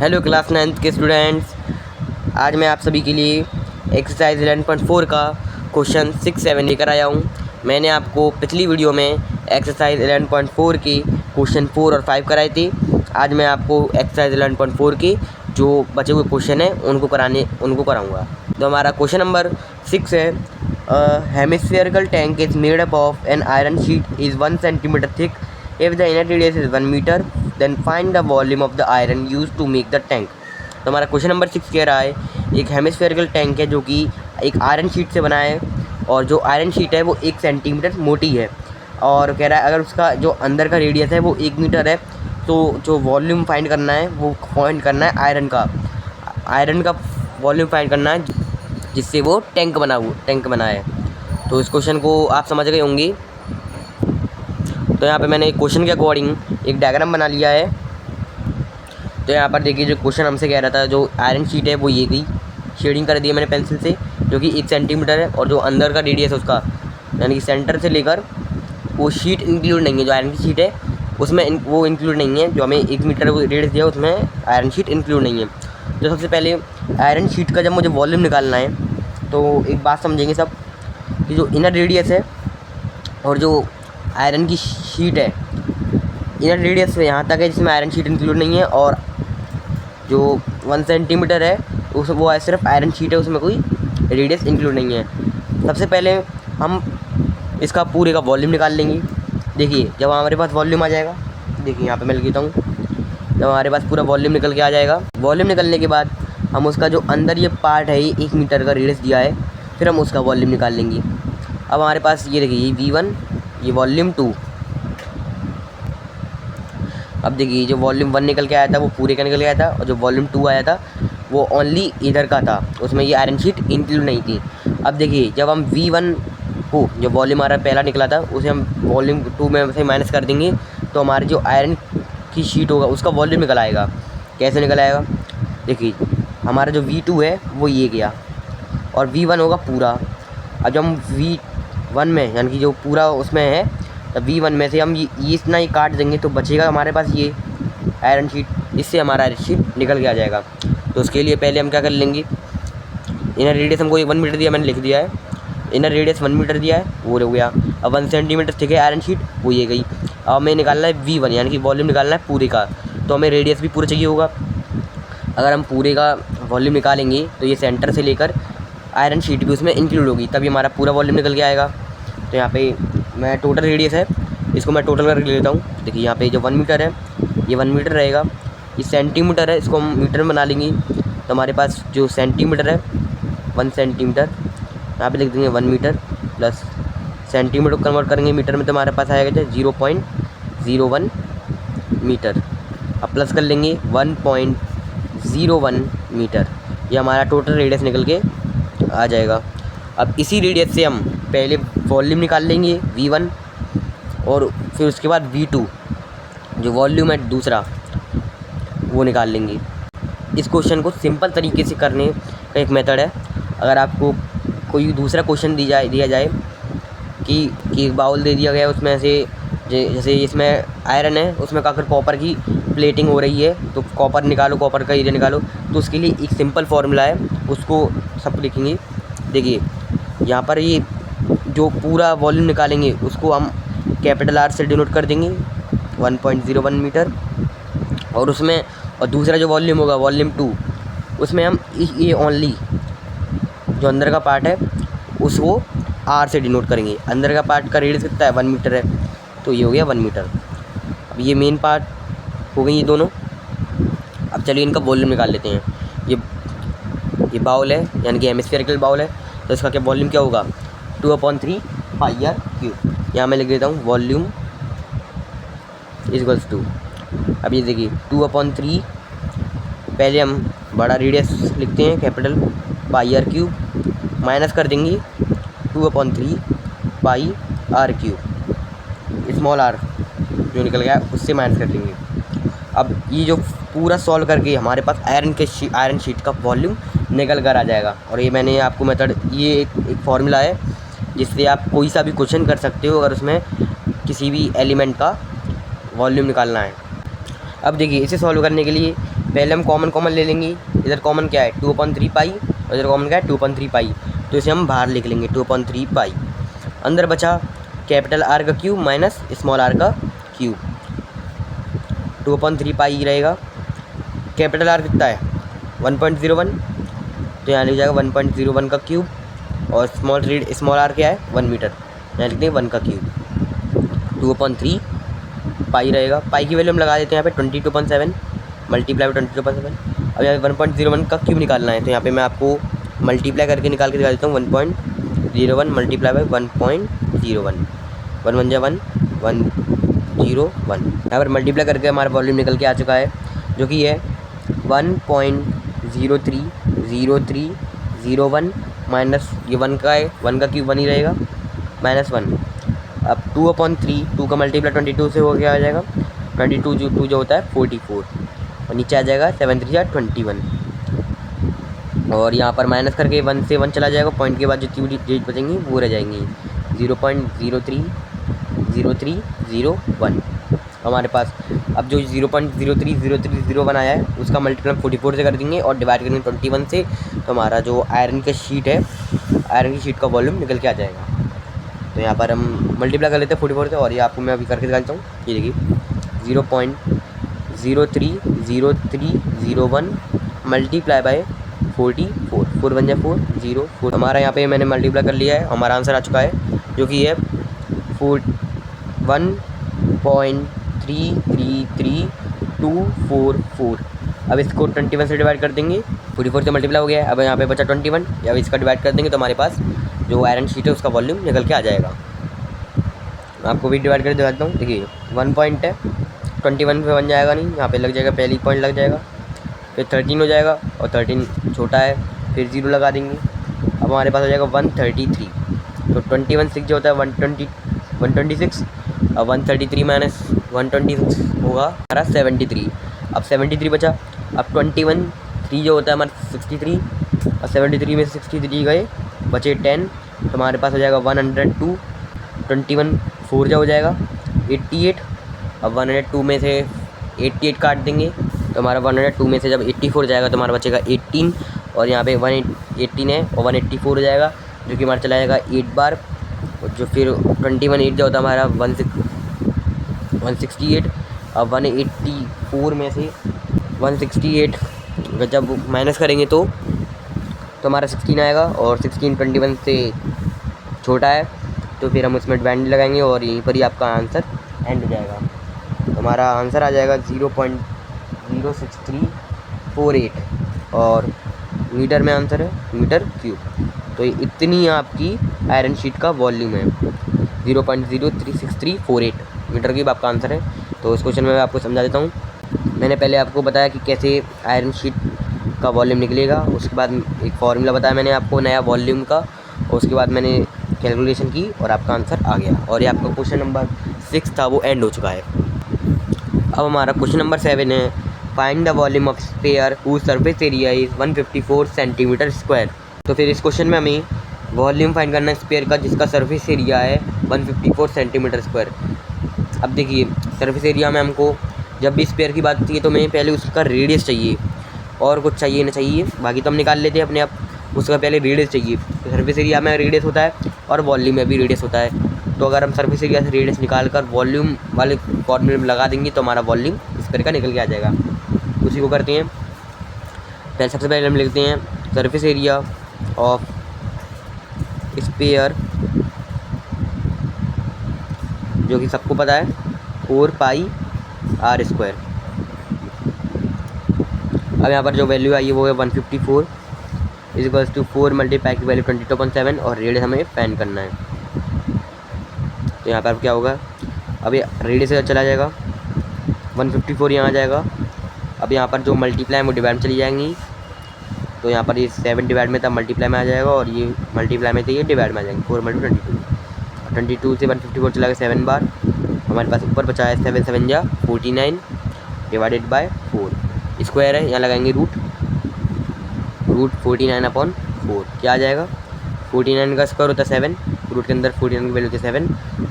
Hello class 9th के students, आज मैं आप सभी के लिए एक्सरसाइज 11.4 का क्वेश्चन 6, 7 लेकर आया हूँ। मैंने आपको पिछली वीडियो में एक्सरसाइज 11.4 के क्वेश्चन 4 और 5 कराए थे। आज मैं आपको एक्सरसाइज 11.4 के जो बचे हुए क्वेश्चन हैं उनको कराऊँगा। तो हमारा क्वेश्चन नंबर 6 है, hemispherical tank is made up of an iron sheet is 1 centimetre thick if the inner radius is 1 metre then find the volume of the iron use to make the tank. तो हमारा question number 6 कह रहा है, एक hemispherical tank है जो कि एक आयरन शीट से बना है और जो आयरन शीट है वो 1 सेंटीमीटर मोटी है और कह रहा है अगर उसका जो अंदर का रेडियस है वो 1 मीटर है तो जो वॉल्यूम फाइंड करना है वो फाइंड करना है आयरन का वॉल्यूम फाइंड करना है जिससे वो टैंक बना है। तो इस क्वेश्चन को आप समझ गए होंगे। तो यहाँ पे मैंने क्वेश्चन के अकॉर्डिंग एक डायग्राम बना लिया है। तो यहाँ पर देखिए जो क्वेश्चन हमसे कह रहा था, जो आयरन शीट है वो ये गई शेडिंग कर दी है मैंने पेंसिल से, जो कि 1 सेंटीमीटर है और जो अंदर का रेडियस है उसका यानी कि सेंटर से लेकर वो शीट इंक्लूड नहीं है, जो आयरन की शीट है उसमें वो इंक्लूड नहीं है, जो हमें 1 मीटर रेडियस दिया उसमें आयरन शीट इंक्लूड नहीं है। तो सबसे पहले आयरन शीट का जब मुझे वॉल्यूम निकालना है तो एक बात समझेंगे सब कि जो इनर रेडियस है और जो आयरन की शीट है, इनर रेडियस से यहाँ तक है जिसमें आयरन शीट इंक्लूड नहीं है और जो 1 सेंटीमीटर है वो है सिर्फ आयरन शीट है, उसमें कोई रेडियस इंक्लूड नहीं है। सबसे पहले हम इसका पूरे का वॉल्यूम निकाल लेंगे। देखिए जब हमारे पास वॉल्यूम आ जाएगा, देखिए यहाँ पे मैं लिख देता हूँ, जब हमारे पास पूरा वॉल्यूम निकल के आ जाएगा, वॉल्यूम निकलने के बाद हम उसका जो अंदर ये पार्ट है ये 1 मीटर का रेडियस दिया है, फिर हम उसका वॉल्यूम निकाल लेंगे। अब हमारे पास ये देखिए ये V1, ये वॉल्यूम 2। अब देखिए जो वॉल्यूम 1 निकल के आया था वो पूरे का निकल के आया था और जो वॉल्यूम 2 आया था वो ओनली इधर का था, उसमें ये आयरन शीट इंक्लूड नहीं थी। अब देखिए जब हम V1 को, जो वॉल्यूम हमारा पहला निकला था उसे हम वॉल्यूम 2 में से माइनस कर देंगे तो हमारी जो आयरन की शीट होगा उसका वॉल्यूम निकल आएगा। कैसे निकल आएगा? देखिए हमारा जो V2 है वो ये गया और V1 होगा पूरा। अब जब हम V1 में यानी कि जो पूरा उसमें है तो V1 में से हम ये इतना ही काट देंगे तो बचेगा हमारे पास ये आयरन शीट, इससे हमारा आयरन शीट निकल के आ जाएगा। तो उसके लिए पहले हम क्या कर लेंगे, इनर रेडियस हमको 1 मीटर दिया, मैंने लिख दिया है, इनर रेडियस 1 मीटर दिया है वो हो गया। अब 1 सेंटीमीटर ठीक है आयरन शीट, वो ये गई। अब हमें निकालना है V1 यानी कि वॉल्यूम निकालना है पूरे का, तो हमें रेडियस भी पूरा चाहिए होगा। अगर हम पूरे का वॉल्यूम निकालेंगे तो ये सेंटर से लेकर आयरन शीट भी उसमें इंक्लूड होगी, तभी हमारा पूरा वॉल्यूम निकल के आएगा। तो यहाँ पे मैं टोटल रेडियस है इसको मैं टोटल करके ले लेता हूँ। देखिए यहाँ पे जो 1 मीटर है ये 1 मीटर रहेगा, ये सेंटीमीटर है इसको हम मीटर में बना लेंगे। तो हमारे पास जो सेंटीमीटर है 1 सेंटीमीटर, यहाँ पे लिख देंगे 1 मीटर प्लस सेंटीमीटर को कन्वर्ट करेंगे मीटर में तो हमारे पास आएगा 0.01 मीटर। अब प्लस कर लेंगे 1.01 मीटर, ये हमारा टोटल रेडियस निकल के आ जाएगा। अब इसी रेडियस से हम पहले वॉल्यूम निकाल लेंगे V1 और फिर उसके बाद V2 जो वॉल्यूम है दूसरा वो निकाल लेंगे। इस क्वेश्चन को सिंपल तरीके से करने का एक मेथड है। अगर आपको कोई दूसरा क्वेश्चन दिया जाए कि एक बाउल दे दिया गया है उसमें से जैसे इसमें आयरन है उसमें काकर कॉपर की प्लेटिंग हो रही है तो कॉपर निकालो, कॉपर का एरिया निकालो, तो उसके लिए एक सिंपल फार्मूला है उसको सब लिखेंगे। देखिए यहाँ पर ये जो पूरा वॉल्यूम निकालेंगे उसको हम कैपिटल R से डिनोट कर देंगे 1.01 मीटर और उसमें और दूसरा जो वॉल्यूम होगा वॉल्यूम 2 उसमें हम ये ओनली जो अंदर का पार्ट है उसको R से डिनोट करेंगे। अंदर का पार्ट का रेडियस कितना है 1 मीटर है तो ये हो गया 1 मीटर। अब ये मेन पार्ट हो गई ये दोनों। अब चलिए इनका वॉल्यूम निकाल लेते हैं। ये बाउल है यानी कि हेमिस्फेरिकल बाउल है तो इसका क्या वॉल्यूम क्या होगा 2/3 πr³। यहाँ मैं लिख देता हूँ वॉल्यूम इक्वल्स टू, अब ये देखिए 2/3, पहले हम बड़ा रेडियस लिखते हैं कैपिटल πr³ माइनस कर देंगे 2/3 πr³, स्मॉल r जो निकल गया उससे माइनस कर देंगे। अब ये जो पूरा सॉल्व करके हमारे पास आयरन शीट का वॉल्यूम निकल कर आ जाएगा। और ये मैंने आपको मेथड, ये एक फार्मूला है जिससे आप कोई सा भी क्वेश्चन कर सकते हो अगर उसमें किसी भी एलिमेंट का वॉल्यूम निकालना है। अब देखिए इसे सॉल्व करने के लिए पहले हम कॉमन ले लेंगे। इधर कॉमन क्या है 2/3 पाई और इधर कॉमन क्या है 2/3 पाई, तो इसे हम बाहर लिख लेंगे 2/3 पाई। अंदर बचा कैपिटल आर का क्यूब माइनस स्मॉल आर का क्यूब, 2/3 पाई रहेगा। कैपिटल आर कितना है 1.01, तो यहाँ लिख जाएगा 1.01 का क्यूब, और स्मॉल आर क्या है 1 मीटर, यहाँ लिखते हैं 1 का क्यूब। 2/3 पाई रहेगा। पाई की वैल्यू हम लगा देते हैं यहाँ पे 22.7 मल्टीप्लाई 22.7। अब यहाँ पे 1.01 का क्यूब निकालना है, तो यहाँ पे मैं आपको मल्टीप्लाई करके निकाल के दिखा देता हूँ। 1.01 मल्टीप्लाई बाई 1.01, 1 1 जा 1 101। यहाँ पर मल्टीप्लाई करके हमारा वॉल्यूम निकल के आ चुका है, जो कि है 1.030301 माइनस ये 1 का है, 1 का क्यूब 1 ही रहेगा, -1। अब 2/3, 2 का मल्टीप्लाई 22 से हो गया आ जाएगा 22 जो होता है 44, और नीचे आ जाएगा 7 3 21। और यहाँ पर माइनस करके 1 से 1 चला जाएगा, पॉइंट के बाद जितनी डिजिट बचेंगी वो रह जाएंगी 0.030301 हमारे पास। अब जो 0.030301 आया है उसका मल्टीप्लाई 44 से कर देंगे और डिवाइड करेंगे 21 से, तो हमारा जो आयरन की शीट है, आयरन की शीट का वॉल्यूम निकल के आ जाएगा। तो यहाँ पर हम मल्टीप्लाई कर लेते हैं 44 से, और ये आपको मैं अभी करके दिखाता हूँ। ये देखिए 0.030301 मल्टीप्लाई बाय 44, 4 1 जा 4 0 4। हमारा यहाँ पे मैंने मल्टीप्लाई कर लिया है, हमारा आंसर आ चुका है, जो कि है 1.333244। अब इसको 21 से डिवाइड कर देंगे, 44 से मल्टीप्लाई हो गया है। अब यहाँ पे बचा 21, अब इसका डिवाइड कर देंगे तो हमारे पास जो आयरन शीट है उसका वॉल्यूम निकल के आ जाएगा। मैं आपको भी डिवाइड कर दिखाता हूँ। देखिए 1 पॉइंट है, 21 पे 1 जाएगा नहीं, यहाँ पे लग जाएगा, पहली पॉइंट लग जाएगा, फिर 13 हो जाएगा और 13 छोटा है, फिर 0 लगा देंगे। अब हमारे पास हो जाएगा 133, तो 21 6 जो होता है 126, अब 133 माइनस 126 होगा हमारा 73। अब 73 बचा। अब 21 3 जो होता है हमारा 63, और 73 में से 63 गए, बचे 10, तो हमारे पास हो जाएगा 102। 21 4 जो हो जाएगा 88। अब 102 में से 88 काट देंगे, तो हमारा 102 में से जब 84 जाएगा तो हमारा बचेगा 18, और यहाँ पे 118 है और 184 हो जाएगा, जो कि हमारा चला जाएगा 8 बार, और जो फिर 21 8 जो होता है हमारा 168। अब 184 में से 168 जब माइनस करेंगे तो हमारा 16 आएगा, और 16 21 से छोटा है, तो फिर हम उसमें डिवाइड लगाएंगे और यहीं पर ही आपका आंसर एंड हो जाएगा। तो हमारा आंसर आ जाएगा 0.06348, और मीटर में आंसर है मीटर क्यूब। तो इतनी आपकी आयरन शीट का वॉल्यूम है, 0.03638 मीटर क्यूब आपका आंसर है। तो इस क्वेश्चन में मैं आपको समझा देता हूँ। मैंने पहले आपको बताया कि कैसे आयरन शीट का वॉल्यूम निकलेगा, उसके बाद एक फार्मूला बताया मैंने आपको नया वॉल्यूम का, और उसके बाद मैंने कैलकुलेशन की और आपका आंसर आ गया, और ये आपका क्वेश्चन नंबर 6 था वो एंड हो चुका है। अब हमारा क्वेश्चन नंबर 7 है, find the volume of sphere whose surface area is 154 centimetre square. तो फिर इस क्वेश्चन में हमें वॉल्यूम फाइंड करना है स्फीयर का, जिसका सरफेस एरिया है 154 सेंटीमीटर स्क्वायर। अब देखिए सरफेस एरिया में हमको जब भी स्फीयर की बात आती है तो हमें पहले उसका रेडियस चाहिए, और कुछ चाहिए ना चाहिए, बाकी तो हम निकाल लेते हैं अपने आप। उसका पहले रेडियस चाहिए, तो सरफेस एरिया में रेडियस होता है और वॉल्यूम में भी रेडियस होता है। तो अगर हम सरफेस एरिया से रेडियस निकाल कर वॉल्यूम वाले फॉर्मूले में लगा देंगे तो हमारा वॉल्यूम स्फीयर का निकल के आ जाएगा। उसी को करते हैं। पहले सबसे पहले हम लिखते हैं सरफेस एरिया ऑफ स्फीयर, जो कि सबको पता है 4 पाई आर स्क्वायर। अब यहाँ पर जो वैल्यू आई है वो है 154 इक्वल्स टू 4 मल्टीप्लाई की वैल्यू 22.7, और रेडियस हमें फाइंड करना है। तो यहाँ पर क्या होगा, अब ये रेडियस चला जाएगा 154 यहाँ आ जाएगा। अब यहाँ पर जो मल्टीप्लाई है वो डिवाइड में चली जाएंगी, तो यहाँ पर ये 7 डिवाइड में था मल्टीप्लाई में आ जाएगा, और ये मल्टीप्लाई में थे ये डिवाइड में आ जाएंगे। 4 × 22 से 154 चला गया 7 बार, हमारे पास ऊपर बचा है 7 7 जा 49 डिवाइडेड बाय 4, स्क्वायर है यहाँ लगाएंगे रूट 49/4 क्या आ जाएगा, 49 का स्क्वायर होता है 7, रूट के अंदर 49 की वैल्यू होती है 7,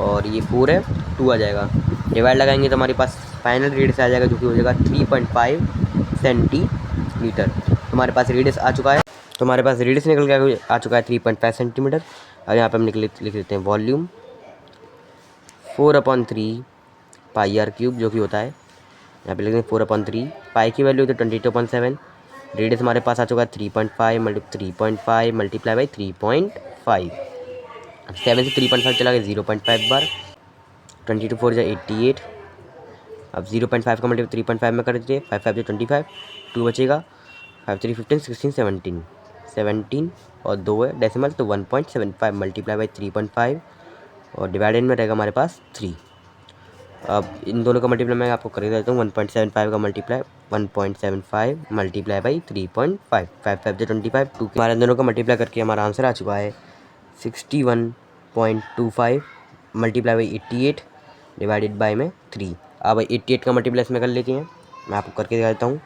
और ये 4 है 2 आ जाएगा। डिवाइड लगाएंगे तो हमारे पास फाइनल रेडियस आ जाएगा, जो कि हो जाएगा 3.5 सेंटीमीटर। हमारे पास रेडियस आ चुका है, तो हमारे पास रेडियस निकल के आ चुका है 3.5 सेंटीमीटर। और यहाँ पे हम लिख लेते हैं वॉल्यूम 4/3 पाई आर क्यूब, जो कि होता है यहाँ पे लिखते हैं 4/3। पाई की वैल्यू होती है 22.7। रेडियस हमारे पास आ चुका है 3.5 मल्टीप्लाई बाई 3.5। 7 से 3.5 चला गया 0.5 बार। 22 4 जा 88। अब 0.5 का मल्टीप्लाई 3.5 में कर दीजिए। 5 5 से 25, 2 बचेगा। 5 3 15 16 17 और 2 है डेसिमल, तो 1.75 मल्टीप्लाई बाई 3.5 और डिवाइडेड में रहेगा हमारे पास 3। अब इन दोनों का मल्टीप्लाई मैं आपको कर देता हूँ। 1.75 का मल्टीप्लाई 1.75 मल्टीप्लाई बाई 3.5। 5 5 से 25, 2 हमारे दोनों का मल्टीप्लाई करके हमारा आंसर आ चुका है 61.25 मल्टीप्लाई बाई 88 डिवाइडेड बाई में 3। अब 88 का मल्टीप्लाई इसमें कर लेते हैं, मैं आपको करके दिखा देता हूँ।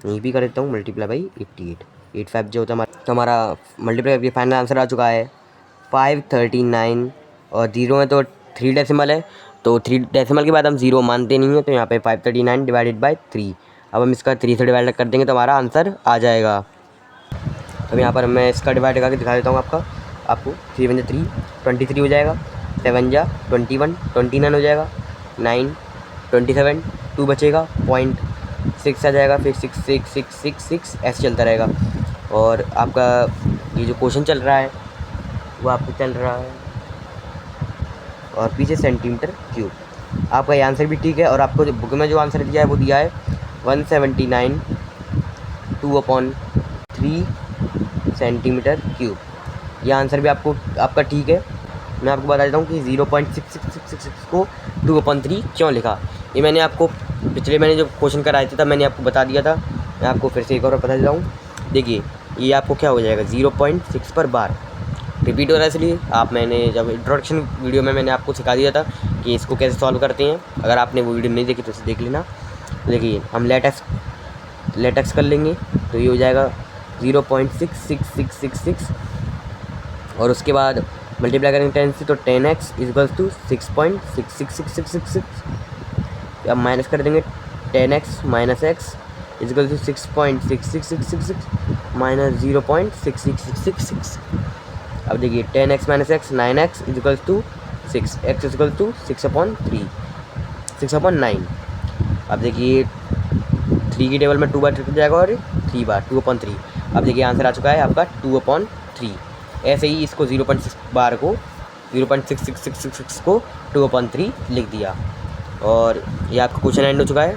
यहीं भी कर देता हूँ मल्टीप्लाई बाई 88। 85 जो होता है हमारा, तो हमारा मल्टीप्लाई करके फाइनल आंसर आ चुका है 539। और 0 में तो 3 डेसिमल है, तो 3 डेसिमल के बाद हम 0 मानते नहीं हैं, तो यहाँ पे 539 डिवाइडेड बाई 3। अब हम इसका 3 से डिवाइड कर देंगे तो हमारा आंसर आ जाएगा। अब यहाँ पर मैं इसका डिवाइड करके दिखा देता हूँ आपको 3 × 3 23 हो जाएगा। 7 जा 21 29 हो जाएगा। 9 27 2 बचेगा। 0.6 आ जाएगा। फिर 6 6 6 6 6 ऐसे चलता रहेगा। और आपका ये जो क्वेश्चन चल रहा है वो आपको चल रहा है और पीछे सेंटीमीटर क्यूब। आपका ये आंसर भी ठीक है। और आपको जो बुक में जो आंसर दिया है वो दिया है 179 2/3 सेंटीमीटर क्यूब। ये आंसर भी आपका ठीक है। मैं आपको बता देता हूँ कि 0.6666 को 2/3 क्यों लिखा। ये मैंने आपको पिछले मैंने जो क्वेश्चन कराए थे तब मैंने आपको बता दिया था। मैं आपको फिर से एक और बता देता हूँ। देखिए ये आपको क्या हो जाएगा 0.6 पर बार रिपीट हो रहा है, इसलिए मैंने जब इंट्रोडक्शन वीडियो में मैंने आपको सिखा दिया था कि इसको कैसे सॉल्व करते हैं। अगर आपने वो वीडियो नहीं देखी तो उसे देख लेना। देखिए हम लेटेक्स कर लेंगे, तो ये हो जाएगा 0.66666 और उसके बाद मल्टीप्लाई करेंगे 10 से, तो 10x इक्वल्स टू 6.66666। अब माइनस कर देंगे 10x minus x equal to 6.66666 minus 0.66666। अब देखिए 10x minus x 9x equals to 6, x equal to 6/9। अब देखिए 3 की टेबल में 2 बार ट्रिक जाएगा और 3 बार 2/3। अब देखिए आंसर आ चुका है आपका 2/3। ऐसे ही इसको 0.6 बार को 0.6666 को 2/3 लिख दिया। और ये आपका क्वेश्चन एंड हो चुका है।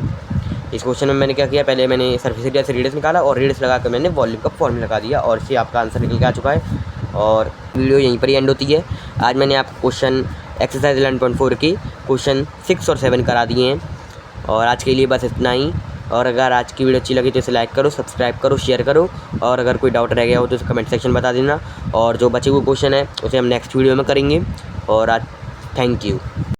इस क्वेश्चन में मैंने क्या किया, पहले मैंने सरफेस एरिया से रेडियस निकाला और रेडियस लगा कर मैंने वॉल्यूम का फॉर्मूला लगा दिया और इससे आपका आंसर निकल के आ चुका है। और वीडियो यहीं पर ही एंड होती है। आज मैंने आपको क्वेश्चन एक्सरसाइज 11.4 की क्वेश्चन 6 और 7 करा दिए हैं। और आज के लिए बस इतना ही। और अगर आज की वीडियो अच्छी लगी तो इसे लाइक करो, सब्सक्राइब करो, शेयर करो। और अगर कोई डाउट रह गया हो तो उसे कमेंट सेक्शन बता देना। और जो बचे हुए क्वेश्चन है उसे हम नेक्स्ट वीडियो में करेंगे। और आज थैंक यू।